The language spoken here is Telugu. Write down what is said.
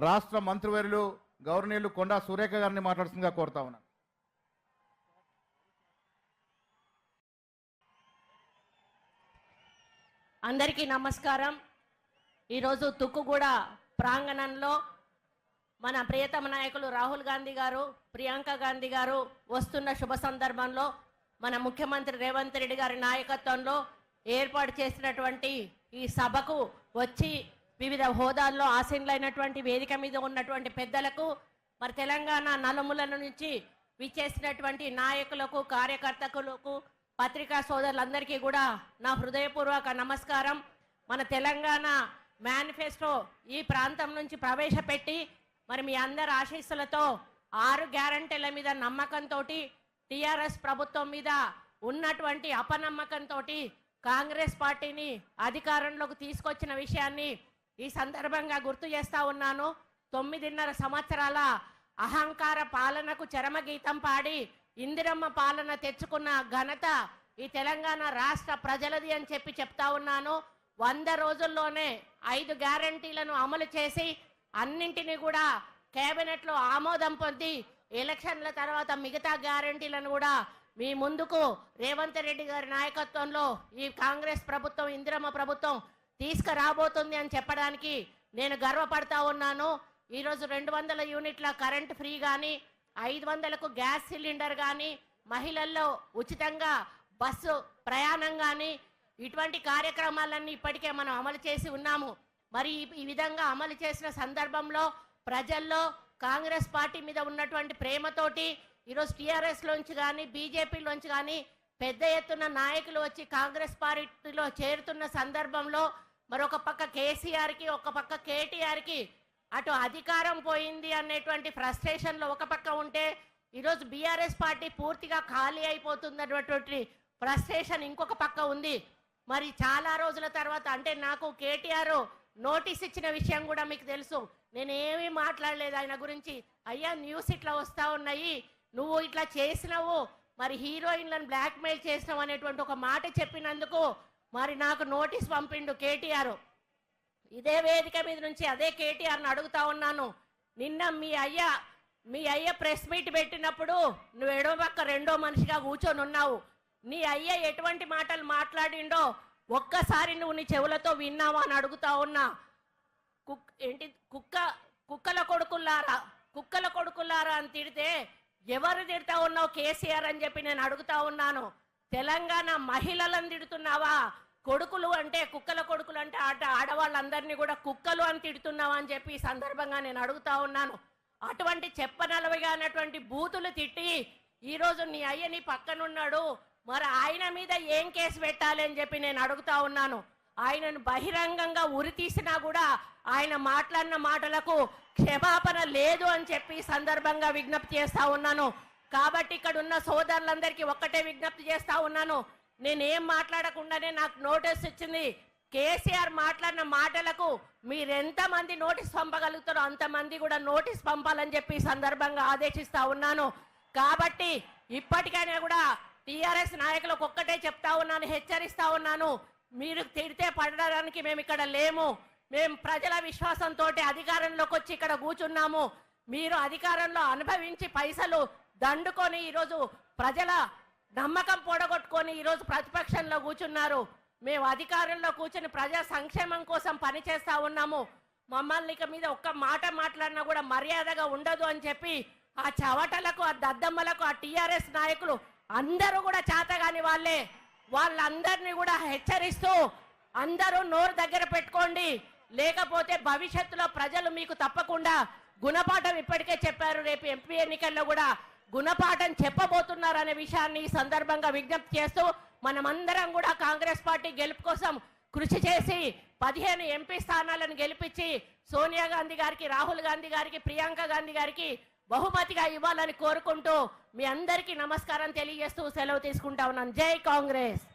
రాష్ట్ర మంత్రివర్యులు గవర్నీయులు కొండా సురేఖ గారిని మాట్లాడుతుందిగా కోరుతా ఉన్నాను. అందరికీ నమస్కారం. ఈరోజు తుక్కుగూడ ప్రాంగణంలో మన ప్రియతమ నాయకులు రాహుల్ గాంధీ గారు, ప్రియాంక గాంధీ గారు వస్తున్న శుభ సందర్భంలో మన ముఖ్యమంత్రి రేవంత్ రెడ్డి గారి నాయకత్వంలో ఏర్పాటు చేసినటువంటి ఈ సభకు వచ్చి వివిధ హోదాల్లో ఆసీనులైనటువంటి వేదిక మీద ఉన్నటువంటి పెద్దలకు, మరి తెలంగాణ నలుమూలల నుంచి విచ్చేసినటువంటి నాయకులకు, కార్యకర్తలకు, పత్రికా సోదరులందరికీ కూడా నా హృదయపూర్వక నమస్కారం. మన తెలంగాణ మేనిఫెస్టో ఈ ప్రాంతం నుంచి ప్రవేశపెట్టి మరి మీ అందరి ఆశీస్సులతో 6 గ్యారంటీల మీద నమ్మకంతో టీఆర్ఎస్ ప్రభుత్వం మీద ఉన్నటువంటి అపనమ్మకంతో కాంగ్రెస్ పార్టీని అధికారంలోకి తీసుకొచ్చిన విషయాన్ని ఈ సందర్భంగా గుర్తు చేస్తా ఉన్నాను. 9.5 సంవత్సరాల అహంకార పాలనకు చరమగీతం పాడి ఇందిరమ్మ పాలన తెచ్చుకున్న ఘనత ఈ తెలంగాణ రాష్ట్ర ప్రజలది అని చెప్తా ఉన్నాను. 100 రోజుల్లోనే 5 గ్యారంటీలను అమలు చేసి అన్నింటినీ కూడా కేబినెట్లో ఆమోదం పొంది ఎలక్షన్ల తర్వాత మిగతా గ్యారంటీలను కూడా మీ ముందుకు రేవంత్ రెడ్డి గారి నాయకత్వంలో ఈ కాంగ్రెస్ ప్రభుత్వం, ఇందిరమ్మ ప్రభుత్వం తీసుకురాబోతుంది అని చెప్పడానికి నేను గర్వపడతా ఉన్నాను. ఈరోజు 200 యూనిట్ల కరెంట్ ఫ్రీ కానీ, 500కు గ్యాస్ సిలిండర్ కానీ, మహిళల్లో ఉచితంగా బస్సు ప్రయాణం కానీ, ఇటువంటి కార్యక్రమాలన్నీ ఇప్పటికే మనం అమలు చేసి ఉన్నాము. మరి ఈ విధంగా అమలు చేసిన సందర్భంలో ప్రజల్లో కాంగ్రెస్ పార్టీ మీద ఉన్నటువంటి ప్రేమతోటి ఈరోజు టీఆర్ఎస్లోంచి కానీ, బీజేపీలోంచి కానీ పెద్ద ఎత్తున నాయకులు వచ్చి కాంగ్రెస్ పార్టీలో చేరుతున్న సందర్భంలో మరొక పక్క కేసీఆర్కి, ఒక పక్క కేటీఆర్కి అటు అధికారం పోయింది అనేటువంటి ఫ్రస్ట్రేషన్లో ఒక పక్క ఉంటే, ఈరోజు బీఆర్ఎస్ పార్టీ పూర్తిగా ఖాళీ అయిపోతున్నటువంటి ఫ్రస్ట్రేషన్ ఇంకొక పక్క ఉంది. మరి చాలా రోజుల తర్వాత, అంటే నాకు కేటీఆర్ నోటీస్ ఇచ్చిన విషయం కూడా మీకు తెలుసు. నేనేమీ మాట్లాడలేదు ఆయన గురించి. అయ్యా, న్యూస్ ఇట్లా వస్తూ ఉన్నాయి, నువ్వు ఇట్లా చేసినావు, మరి హీరోయిన్లను బ్లాక్మెయిల్ చేసినావు అనేటువంటి ఒక మాట చెప్పినందుకు మరి నాకు నోటీస్ పంపిండు కేటీఆర్. ఇదే వేదిక మీద నుంచి అదే కేటీఆర్ని అడుగుతా ఉన్నాను. నిన్న మీ అయ్య ప్రెస్ మీట్ పెట్టినప్పుడు నువ్వు ఎడో పక్క రెండో మనిషిగా కూర్చొని ఉన్నావు. నీ అయ్య ఎటువంటి మాటలు మాట్లాడిండో ఒక్కసారి నువ్వు నీ చెవులతో విన్నావా అని అడుగుతా ఉన్నా. కుక్కల కొడుకులారా అని తిడితే ఎవరు తిడతా ఉన్నావు కేసీఆర్ అని చెప్పి నేను అడుగుతా ఉన్నాను. తెలంగాణ మహిళలను తిడుతున్నావా? కొడుకులు అంటే, కుక్కల కొడుకులు అంటే ఆడవాళ్ళందరినీ కూడా కుక్కలు అని తిడుతున్నావా అని చెప్పి ఈ సందర్భంగా నేను అడుగుతా ఉన్నాను. అటువంటి చెప్పనలవిగా అన్నటువంటి బూతులు తిట్టి ఈరోజు నీ అయ్య నీ పక్కనున్నాడు, మరి ఆయన మీద ఏం కేసు పెట్టాలి అని చెప్పి నేను అడుగుతా ఉన్నాను. ఆయనను బహిరంగంగా ఉరి తీసినా కూడా ఆయన మాట్లాడిన మాటలకు క్షమాపణ లేదు అని చెప్పి సందర్భంగా విజ్ఞప్తి చేస్తా ఉన్నాను. కాబట్టి ఇక్కడ ఉన్న సోదరులందరికీ ఒక్కటే విజ్ఞప్తి చేస్తా ఉన్నాను. నేనేం మాట్లాడకుండానే నాకు నోటీస్ ఇచ్చింది. కేసీఆర్ మాట్లాడిన మాటలకు మీరెంతమంది నోటీస్ పంపగలుగుతారో అంతమంది కూడా నోటీస్ పంపాలని చెప్పి సందర్భంగా ఆదేశిస్తా ఉన్నాను. కాబట్టి ఇప్పటికైనా కూడా టీఆర్ఎస్ నాయకులకు ఒక్కటే చెప్తా ఉన్నాను, హెచ్చరిస్తా ఉన్నాను. మీరు తిడితే పడడానికి మేము ఇక్కడ లేము. మేము ప్రజల విశ్వాసంతో అధికారంలోకి వచ్చి ఇక్కడ కూర్చున్నాము. మీరు అధికారంలో అనుభవించి పైసలు దండుకొని ఈరోజు ప్రజల నమ్మకం పొడగొట్టుకొని ఈరోజు ప్రతిపక్షంలో కూర్చున్నారు. మేము అధికారంలో కూర్చుని ప్రజా సంక్షేమం కోసం పనిచేస్తా ఉన్నాము. మమ్మల్ని ఇక మీద ఒక్క మాట మాట్లాడినా కూడా మర్యాదగా ఉండదు అని చెప్పి ఆ చవటలకు, ఆ దద్దమ్మలకు, ఆ టీఆర్ఎస్ నాయకులు అందరూ కూడా చేతగాని వాళ్ళందరినీ కూడా హెచ్చరిస్తూ అందరూ నోరు దగ్గర పెట్టుకోండి, లేకపోతే భవిష్యత్తులో ప్రజలు మీకు తప్పకుండా గుణపాఠం ఇప్పటికే చెప్పారు. రేపు ఎంపీ ఎన్నికల్లో కూడా గుణపాఠం చెప్పబోతున్నారు అనే విషయాన్ని ఈ సందర్భంగా విజ్ఞప్తి చేస్తూ మనమందరం కూడా కాంగ్రెస్ పార్టీ గెలుపు కోసం కృషి చేసి 15 ఎంపీ స్థానాలను గెలిపించి సోనియా గాంధీ గారికి, రాహుల్ గాంధీ గారికి, ప్రియాంక గాంధీ గారికి బహుమతిగా ఇవ్వాలని కోరుకుంటూ మీ అందరికీ నమస్కారం తెలియజేస్తూ సెలవు తీసుకుంటా ఉన్నాను. జై కాంగ్రెస్.